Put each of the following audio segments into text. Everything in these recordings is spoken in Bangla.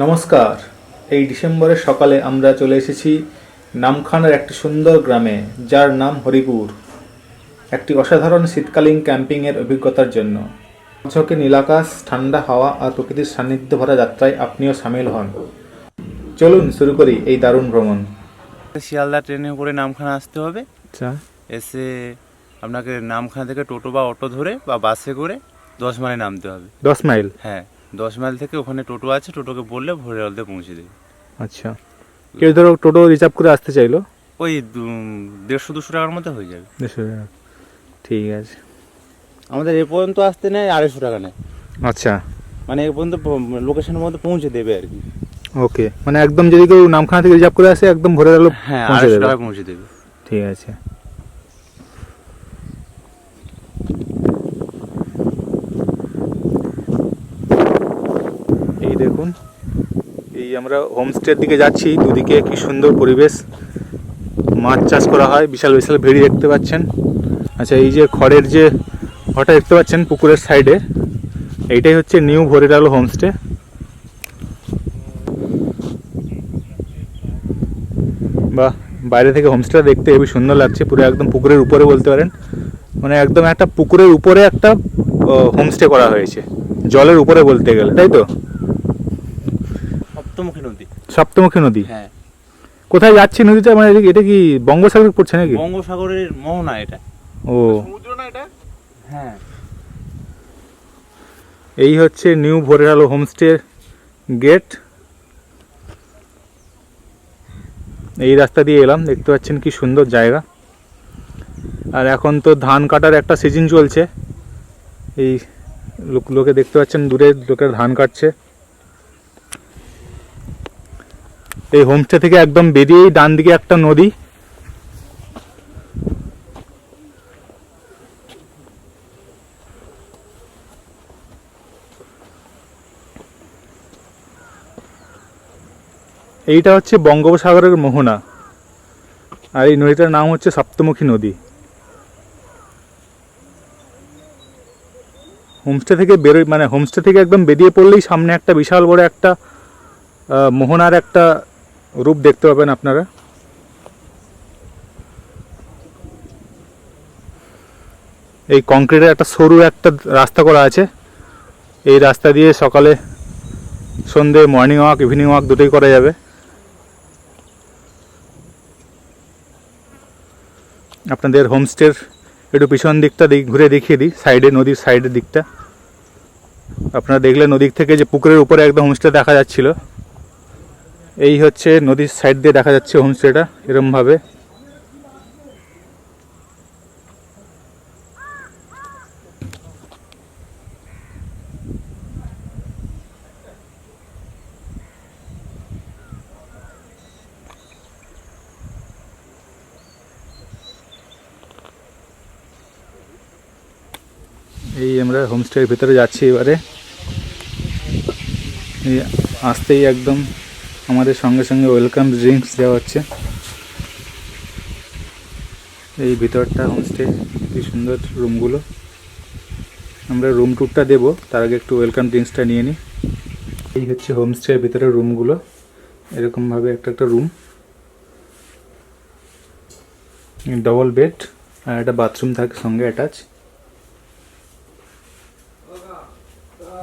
নমস্কার। এই ডিসেম্বরের সকালে আমরা চলে এসেছি নামখানার একটি সুন্দর গ্রামে, যার নাম হরিপুর। একটি অসাধারণ শীতকালীন ক্যাম্পিংয়ের অভিজ্ঞতার জন্য ঝকঝকে নীলাকাশ, ঠান্ডা হাওয়া আর প্রকৃতির সান্নিধ্য ভরা যাত্রায় আপনিও সামিল হন। চলুন শুরু করি এই দারুণ ভ্রমণ। শিয়ালদা ট্রেনে করে নামখানা আসতে হবে। আচ্ছা, এসে আপনাকে নামখানা থেকে টোটো বা অটো ধরে বা বাসে করে 10 মাইলে নামতে হবে। 10 মাইল? হ্যাঁ, 10 মাইল থেকে ওখানে টোটো আছে, টোটোকে বললে ভোরেরলতে পৌঁছে দেবে। আচ্ছা, কেউ ধরো টোটো রিজার্ভ করে আসতে চাইলো, ওই 150-200 টাকার মধ্যে হয়ে যাবে। ঠিক আছে। আমাদের এ পর্যন্ত আসতে নেয় 250 টাকা নেয়। আচ্ছা, মানে এ পর্যন্ত লোকেশনের মধ্যে পৌঁছে দেবে আর কি। ওকে, মানে একদম যদি কেউ নামখানা থেকে রিজার্ভ করে আসে একদম ভোরের আলো হ্যাঁ, পৌঁছে 250 দেবে। টাকা পৌঁছে দেবে। ঠিক আছে। এই দেখুন, এই আমরা হোমস্টের দিকে যাচ্ছি। দুদিকে কি সুন্দর পরিবেশ, মাছ চাষ করা হয়, বিশাল বিশাল ভেড়ি দেখতে পাচ্ছেন। আচ্ছা, এই যে খড়ের যে ঘরটা দেখতে পাচ্ছেন পুকুরের সাইডে, এইটাই হচ্ছে নিউ ভোরের আলো হোমস্টে। বাহ, বাইরে থেকে হোমস্টেটা দেখতে হেবি সুন্দর লাগছে। পুরো একদম পুকুরের উপরে বলতে পারেন, মানে একদম একটা পুকুরের উপরে একটা হোমস্টে করা হয়েছে, জলের উপরে বলতে গেলে, তাই তো? সপ্তমুখী নদী। সপ্তমুখী নদী? হ্যাঁ। কোথায় যাচ্ছে নদীটা? মানে এটা কি বঙ্গোসাগর পড়ছে নাকি? বঙ্গোসাগরের মোহনা এটা। ও, সমুদ্র না এটা? হ্যাঁ। এই হচ্ছে নিউ ভোরের আলো হোমস্টে গেট। এই রাস্তা দিয়ে এলাম, দেখতে পাচ্ছেন কি সুন্দর জায়গা। আর এখন তো ধান কাটার একটা সিজন চলছে। এই লোকে দেখতে পাচ্ছেন দূরে লোকের ধান কাটছে। এই হোমস্টে থেকে একদম বেরিয়েই ডান দিকে একটা নদী। এইটা হচ্ছে বঙ্গোপসাগরের মোহনা, আর এই নদীটার নাম হচ্ছে সপ্তমুখী নদী। হোমস্টে থেকে বেরোই, মানে হোমস্টে থেকে একদম বেরিয়ে পড়লেই সামনে একটা বিশাল বড় একটা মোহনার একটা রূপ দেখতে পাবেন আপনারা। এই কংক্রিটের একটা সরু একটা রাস্তা করা আছে। এই রাস্তা দিয়ে সকালে সন্ধে মর্নিং ওয়াক, ইভিনিং ওয়াক দুটোই করা যাবে। আপনাদের হোমস্টের একটু পিছন দিকটা ঘুরে দেখিয়ে দিই, সাইডে, নদীর সাইডের দিকটা। আপনারা দেখলে নদীর থেকে যে পুকুরের উপরে একদম হোমস্টে দেখা যাচ্ছিল, এই হচ্ছে নদীর সাইড দিয়ে দেখা যাচ্ছে হোমস্টেটা এরমভাবে। এই আমরা হোমস্টের ভিতরে যাচ্ছি এবারে। এই আসতেই একদম আমাদের সঙ্গে সঙ্গে ওয়েলকাম ড্রিঙ্কস দেওয়া হচ্ছে। এই ভিতরটা হোমস্টে, কি সুন্দর রুমগুলো। আমরা রুম ট্যুরটা দেবো, তার আগে একটু ওয়েলকাম ড্রিঙ্কসটা নিয়ে নিই। এই হচ্ছে হোমস্টের ভিতরের রুমগুলো, এরকমভাবে একটা একটা রুম, ডবল বেড আর একটা বাথরুম থাকে সঙ্গে অ্যাটাচ।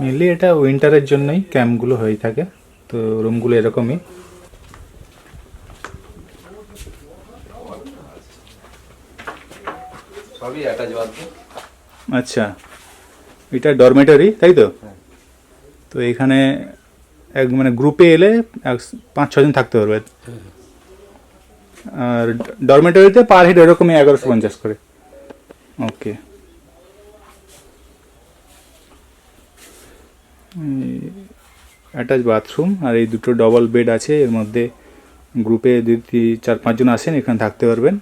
মেনলি এটা উইন্টারের জন্যই ক্যাম্পগুলো হয়ে থাকে, তো রুমগুলো এরকমই। সবই অ্যাটাচ বাথরুম। আচ্ছা, এটা ডরমেটরি, তাই তো? তো এখানে মানে গ্রুপে এলে 5-6 জন থাকতে পারবে। আর ডরমেটরিতে পার হেড এরকমই 1150 করে। ওকে, অ্যাটাচ বাথরুম আর এই দুটো ডবল বেড আছে। এর মধ্যে গ্রুপে যদি 4-5 জন আসেন এখানে থাকতে পারবেন।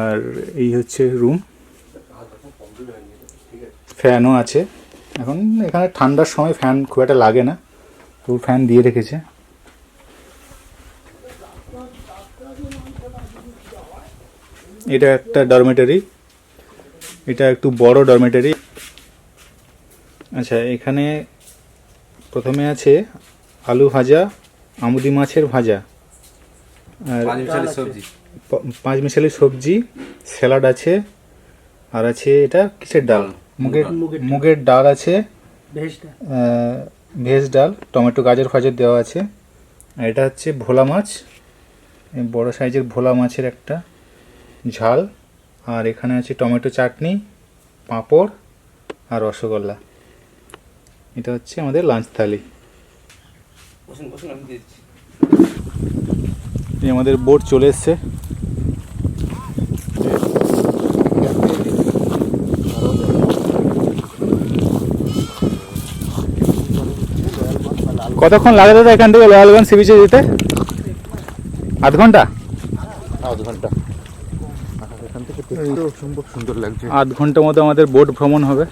আর এই হচ্ছে রুম, ফ্যানও আছে। এখন এখানে ঠান্ডার সময় ফ্যান খুব একটা লাগে না, তবু ফ্যান দিয়ে রেখেছে। এটা একটা ডরমেটরি, এটা একটু বড় ডরমেটরি। আচ্ছা, এখানে প্রথমে আছে আলু ভাজা, আমুদি মাছের ভাজা, আর 5 মিশালি সবজি। 5 মিশালি সবজি, স্যালাড আছে, আর আছে এটা কিসের ডাল? মুগের ডাল আছে, ভেজ ডাল, টমেটো গাজর ফাজর দেওয়া আছে। আর এটা হচ্ছে ভোলা মাছ, এই বড় সাইজের ভোলা মাছের একটা ঝাল। আর এখানে আছে টমেটো চাটনি, পাঁপড় আর রসগোল্লা। এটা হচ্ছে আমাদের লাঞ্চ থালি। এই আমাদের বোট চলে এসছে। কতক্ষণ লাগে দাদা এখান থেকে লোয়ালগঞ্জ সি বিচে যেতে? আধ ঘন্টা? আধ ঘন্টা। এখান থেকে অসম্ভব সুন্দর লাগছে। আধ ঘন্টার মতো আমাদের বোট ভ্রমণ হবে।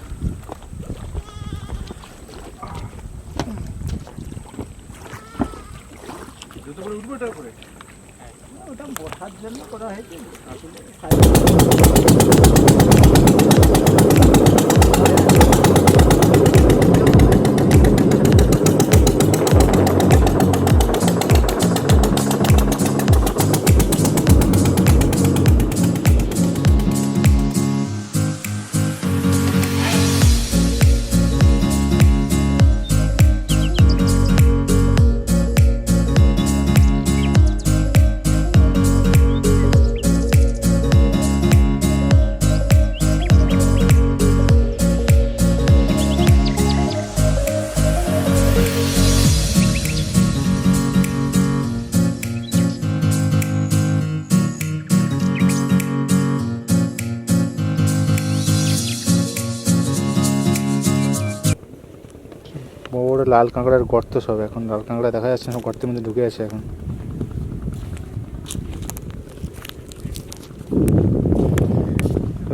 বড় বড় লাল কাঁকড়ার গর্ত সব, এখন লাল কাঁকড়া দেখা যাচ্ছে না, সব গর্তের মধ্যে ঢুকে আছে এখন।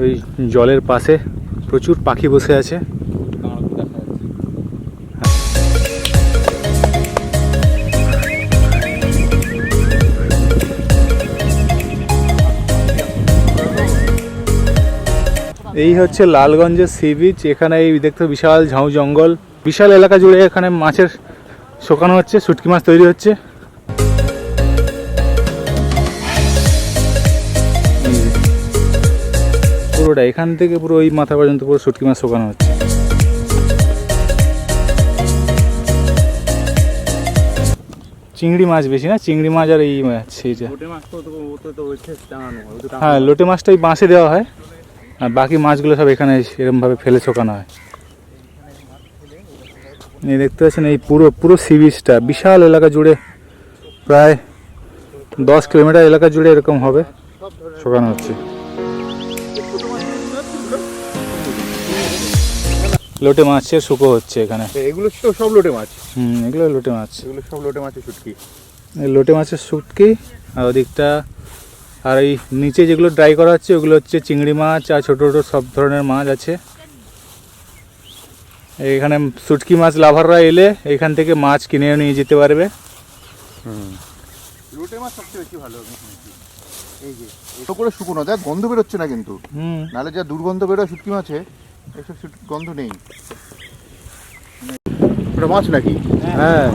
ওই জলের পাশে প্রচুর পাখি বসে আছে। এই হচ্ছে লালগঞ্জের সি বিচ। এখানে এই দেখতে বিশাল ঝাউ জঙ্গল, বিশাল এলাকা জুড়ে এখানে মাছের শোকানো হচ্ছে, শুটকি মাছ তৈরি হচ্ছে। পুরোটা এখান থেকে পুরো ওই মাথা পর্যন্ত পুরো শুটকি মাছ শোকানো হচ্ছে। চিংড়ি মাছ বেশি না, চিংড়ি মাছ আর এই মাছ সেইটা। হ্যাঁ, লোটে মাছটা এই বাঁশে দেওয়া হয়, আর বাকি মাছগুলো সব এখানে এরকমভাবে ফেলে শোকানো হয়। এই দেখতে পাচ্ছেন এই পুরো সি বিচটা বিশাল এলাকা জুড়ে, প্রায় 10 কিলোমিটার এলাকা জুড়ে এরকম হবে শোকানো হচ্ছে। লোটে মাছের শুকো হচ্ছে এখানে। এগুলো তো সব লোটে মাছ। এগুলো লোটে মাছ, এগুলো সব লোটে মাছের শুটকি। এই লোটে মাছের শুটকি। আর ওদিকটা আর এই নিচে যেগুলো ড্রাই করা হচ্ছে ওগুলো হচ্ছে চিংড়ি মাছ আর ছোটো ছোটো সব ধরনের মাছ আছে। এখানে শুটকি মাছ লাভাররা এলে এখান থেকে মাছ কিনে নিয়ে যেতে পারবে। লোটে মাছ সবচেয়ে বেশি ভালো। এই যে এত করে শুকনো, দেখ গন্ধ বেরোচ্ছে না কিন্তু। নাহলে যা দুর্গন্ধ বেরোয় শুটকি মাছে, এসব গন্ধ নেই। ওটা মাছ নাকি? হ্যাঁ,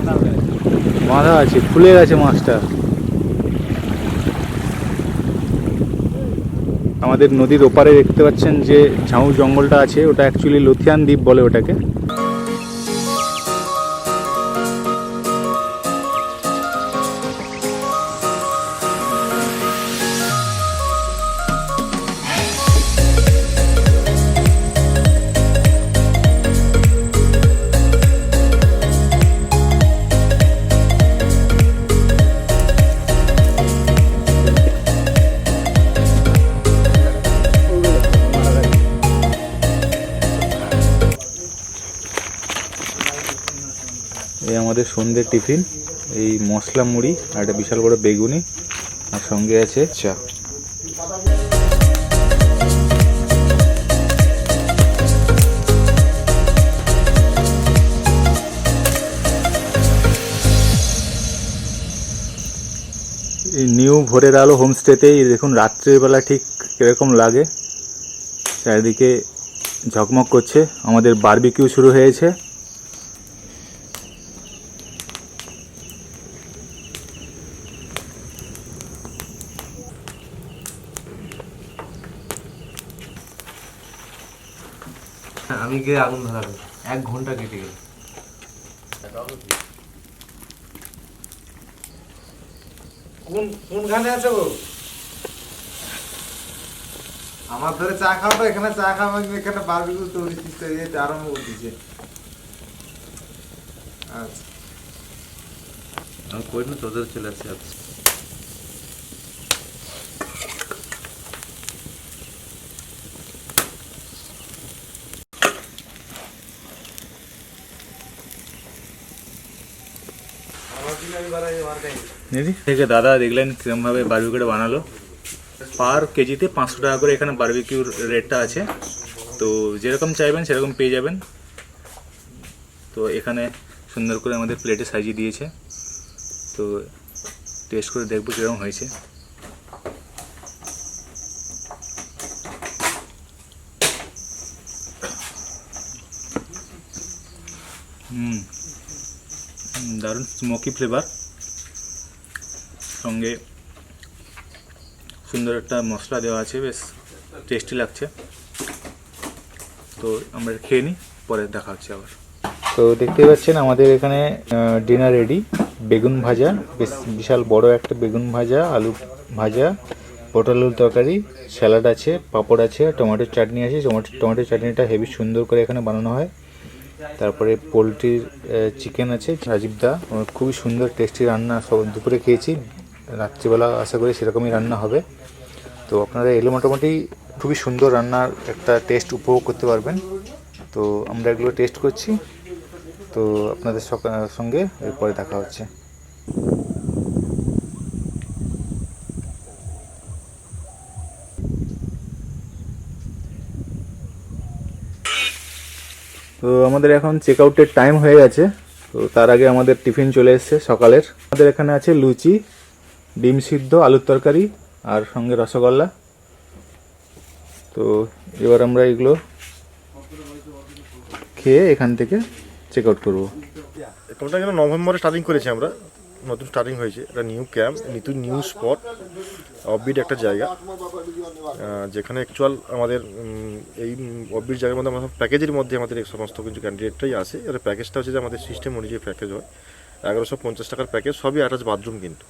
বাঁধা আছে, ফুলে গেছে মাছটা। আমাদের নদীর ওপারে দেখতে পাচ্ছেন যে ঝাউ জঙ্গলটা আছে, ওটা অ্যাকচুয়ালি লথিয়ান দ্বীপ বলে ওটাকে। এই আমাদের সন্ধ্যের টিফিন, এই মশলা মুড়ি আর একটা বিশাল বড় বেগুনি, আর সঙ্গে আছে চা। এই নিউ ভোরের আলো হোমস্টেতেই দেখুন রাত্রেবেলা ঠিক কিরকম লাগে, চারিদিকে ঝকমক করছে। আমাদের বারবিকিউ শুরু হয়েছে। দিকে আগুন ধরাবে, 1 ঘন্টা কেটে গেল। কোনখানে আছে গো? আমার ধরে চা খাও তো, এখানে চা খাওয়া, এখানে বারবিকিউ তৈরি আরম্ভ করে দিয়েছে। আচ্ছা আমি কই না, তোদের চলে আসছে। আচ্ছা থেকে দাদা দেখলেন কিরমভাবে বারবিকিউটা বানালো। পার কেজিতে 500 টাকা করে এখানে বারবিকিউর রেটটা আছে। তো যেরকম চাইবেন সেরকম পেয়ে যাবেন। তো এখানে সুন্দর করে আমাদের প্লেটে সাজিয়ে দিয়েছে। তো টেস্ট করে দেখবো কীরকম হয়েছে। দারুণ স্মোকি ফ্লেভার, সঙ্গে সুন্দর একটা মশলা দেওয়া আছে, বেশ টেস্টি লাগছে। তো আমরা খেয়ে নিই, পরে দেখা হচ্ছে আবার। তো দেখতে পাচ্ছেন আমাদের এখানে ডিনার রেডি। বেগুন ভাজা, বেশ বিশাল বড় একটা বেগুন ভাজা, আলু ভাজা, পটল আলুর তরকারি, স্যালাড আছে, পাঁপড় আছে, টমেটোর চাটনি আছে। টমেটোর চাটনিটা হেভি সুন্দর করে এখানে বানানো হয়। তারপরে পোলট্রির চিকেন আছে। রাজীব দা খুবই সুন্দর টেস্টি রান্না, সব দুপুরে খেয়েছি, রাত্রিবেলা আশা করি সেরকমই রান্না হবে। তো আপনারা এলে মোটামুটি খুবই সুন্দর রান্নার একটা টেস্ট উপভোগ করতে পারবেন। তো আমরা এগুলো টেস্ট করছি। তো আপনাদের সঙ্গে এরপরে দেখা হচ্ছে। তো আমাদের এখন চেক আউটের টাইম হয়ে গেছে। তো তার আগে আমাদের টিফিন চলে এসেছে সকালের। আমাদের এখানে আছে লুচি, ডিম সিদ্ধ, আলুর তরকারি আর সঙ্গে রসগোল্লা। তো এবার আমরা এগুলো খেয়ে এখান থেকে চেক আউট করবো। কোনটা যেন নভেম্বরে স্টার্টিং করেছি আমরা, নতুন স্টার্টিং হয়েছে। একটা new camp, new spot, offbeat একটা জায়গা, যেখানে অ্যাকচুয়াল আমাদের এই অফবিট জায়গার মধ্যে আমাদের প্যাকেজের মধ্যে আমাদের এই সমস্ত কিছু ক্যান্ডিডেটটাই আসে। এর প্যাকেজটা হচ্ছে যে আমাদের সিস্টেম অনুযায়ী প্যাকেজ হয়। 1150 টাকার প্যাকেজ, সবই অ্যাটাচ বাথরুম, কিন্তু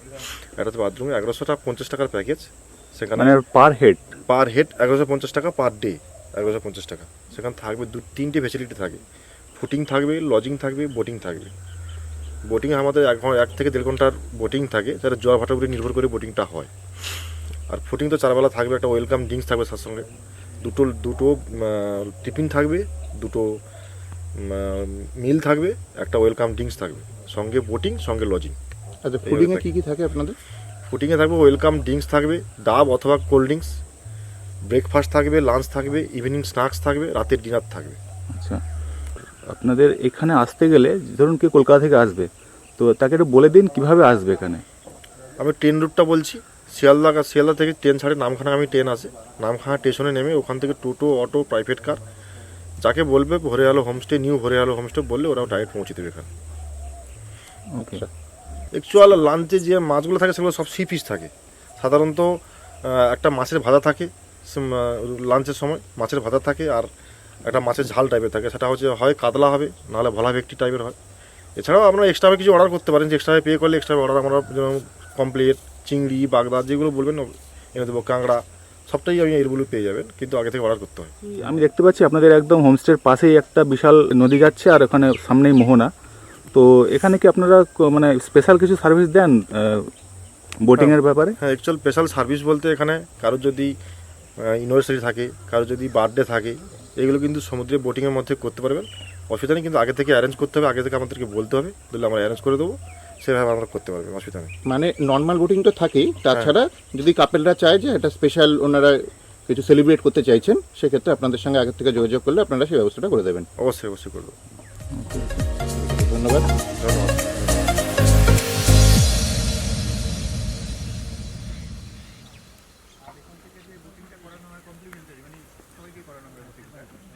অ্যাটাচ বাথরুমে 1150 টাকার প্যাকেজ। সেখানে পার হেড 1150 টাকা, পার ডে 1150 টাকা। সেখানে থাকবে 3টে ফেসিলিটি থাকে, ফুটিং থাকবে, লজিং থাকবে, বোটিং থাকবে। বোটিং আমাদের 1 থেকে 1.5 ঘন্টার বোটিং থাকে, সেটা জোয়ার ভাটার উপরে নির্ভর করে বোটিংটা হয়। আর ফুটিং তো 4 বেলা থাকবে। একটা ওয়েলকাম ড্রিঙ্কস থাকবে তার সঙ্গে, দুটো টিফিন থাকবে, দুটো মিল থাকবে, একটা ওয়েলকাম ড্রিঙ্কস থাকবে, সঙ্গে বোটিং, সঙ্গে লজিং। আচ্ছা, ফুডিংয়ে কী কী থাকে আপনাদের? ফুটিংয়ে থাকবে ওয়েলকাম ড্রিঙ্কস থাকবে, ডাব অথবা কোল্ড ড্রিঙ্কস, ব্রেকফাস্ট থাকবে, লাঞ্চ থাকবে, ইভিনিং স্ন্যাক্স থাকবে, রাতের ডিনার থাকবে। আচ্ছা, আপনাদের এখানে আসতে গেলে ধরুন কি কলকাতা থেকে আসবে, তো তাকে একটু বলে দিন কিভাবে আসবে এখানে। আমি ট্রেন রুটটা বলছি। শিয়ালদা থেকে ট্রেন ছাড়ে নামখানাগামী ট্রেন আসে। নামখানা স্টেশনে নেমে ওখান থেকে টোটো, অটো, প্রাইভেট কার, যাকে বলবে ভোরে আলো হোমস্টে, নিউ ভোরে আলো হোমস্টে বললে ওরাও ডাইরেক্ট পৌঁছে দেবে এখানে। ওকে। অ্যাকচুয়াল লাঞ্চে যে মাছগুলো থাকে সেগুলো সব সি ফিশ থাকে। সাধারণত একটা মাছের ভাজা থাকে লাঞ্চের সময়, মাছের ভাজা থাকে, আর একটা মাছের ঝাল টাইপের থাকে। সেটা হচ্ছে হয় কাতলা হবে, নাহলে ভোলা ভেটকি টাইপের হয়। এছাড়াও আপনারা এক্সট্রাভাবে কিছু অর্ডার করতে পারেন, যে এক্সট্রাভাবে পে করলে এক্সট্রা অর্ডার আমরা যেমন কমপ্লিট, চিংড়ি, বাগদা, যেগুলো বলবেন এনে দেবো, কাঁকড়া, সবটাই আমি এগুলো পেয়ে যাবেন, কিন্তু আগে থেকে অর্ডার করতে হয়। আমি দেখতে পাচ্ছি আপনাদের একদম হোমস্টের পাশেই একটা বিশাল নদী যাচ্ছে, আর ওখানে সামনেই মোহনা। তো এখানে কি আপনারা মানে স্পেশাল কিছু সার্ভিস দেন বোটিংয়ের ব্যাপারে? হ্যাঁ, অ্যাকচুয়াল স্পেশাল সার্ভিস বলতে এখানে কারোর যদি ইউনিভার্সিটি থাকে, কারোর যদি বার্থডে থাকে, এগুলো কিন্তু সমুদ্রে বোটিংয়ের মধ্যে করতে পারবেন, অসুবিধা নেই। কিন্তু আগে থেকে অ্যারেঞ্জ করতে হবে, আগে থেকে আমাদেরকে বলতে হবে, বললে আমরা অ্যারেঞ্জ করে দেবো, সেভাবে আমরা করতে পারবেন, অসুবিধা নেই। মানে নর্মাল বোটিং তো থাকেই, তাছাড়া যদি কাপেলরা চায় যে এটা স্পেশাল ওনারা কিছু সেলিব্রেট করতে চাইছেন, সেক্ষেত্রে আপনাদের সঙ্গে আগে থেকে যোগাযোগ করলে আপনারা সেই ব্যবস্থাটা করে দেবেন। অবশ্যই করবো। ধন্যবাদ।